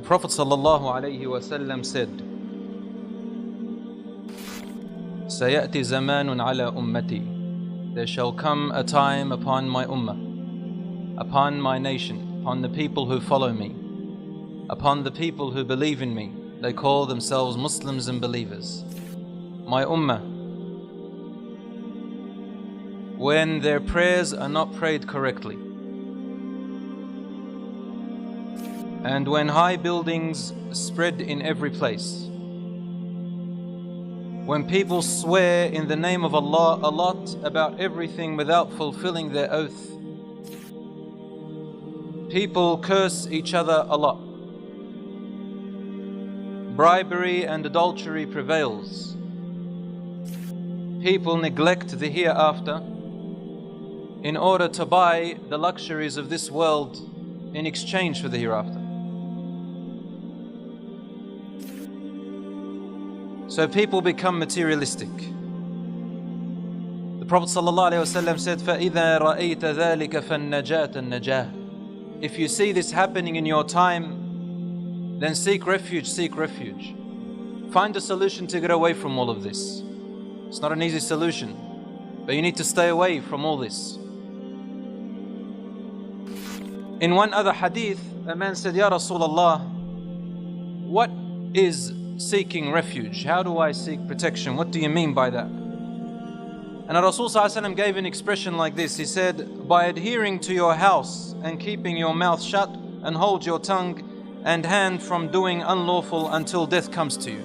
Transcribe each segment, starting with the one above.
The Prophet ﷺ said, سَيَأْتِ زَمَانٌ عَلَى أُمَّتِي. There shall come a time upon my ummah, upon my nation, upon the people who follow me, upon the people who believe in me. They call themselves Muslims and believers. My ummah, when their prayers are not prayed correctly, and when high buildings spread in every place, when people swear in the name of Allah a lot about everything without fulfilling their oath, people curse each other a lot, bribery and adultery prevails, people neglect the hereafter in order to buy the luxuries of this world in exchange for the hereafter. So people become materialistic. The Prophet ﷺ said, فَإِذَا رَأَيْتَ ذَلِكَ فَالنَّجَاةَ النَّجَاةِ. If you see this happening in your time, then seek refuge, seek refuge. Find a solution to get away from all of this. It's not an easy solution, but you need to stay away from all this. In one other hadith, a man said, Ya Rasulullah, what is seeking refuge? How do I seek protection? What do you mean by that? And Rasul ﷺ gave an expression like this. He said, by adhering to your house and keeping your mouth shut and hold your tongue and hand from doing unlawful until death comes to you.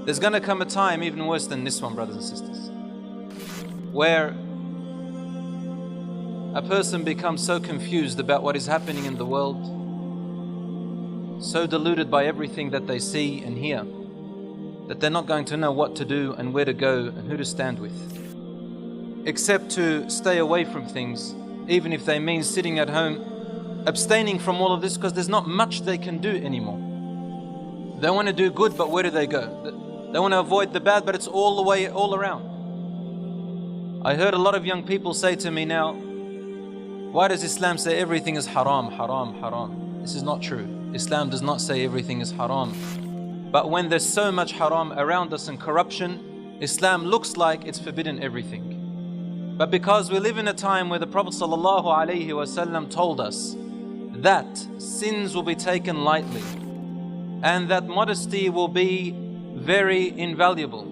There's going to come a time even worse than this one, brothers and sisters, where a person becomes so confused about what is happening in the world, so deluded by everything that they see and hear, that they're not going to know what to do and where to go and who to stand with, except to stay away from things, even if they mean sitting at home, abstaining from all of this, because there's not much they can do anymore. They want to do good, but where do they go? They want to avoid the bad, but it's all the way, all around. I heard a lot of young people say to me now, why does Islam say everything is haram, haram, haram? This is not true. Islam does not say everything is haram. But when there's so much haram around us and corruption, Islam looks like it's forbidden everything. But because we live in a time where the Prophet ﷺ told us that sins will be taken lightly and that modesty will be very invaluable,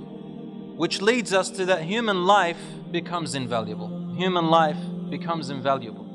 which leads us to that human life becomes invaluable. Human life becomes invaluable.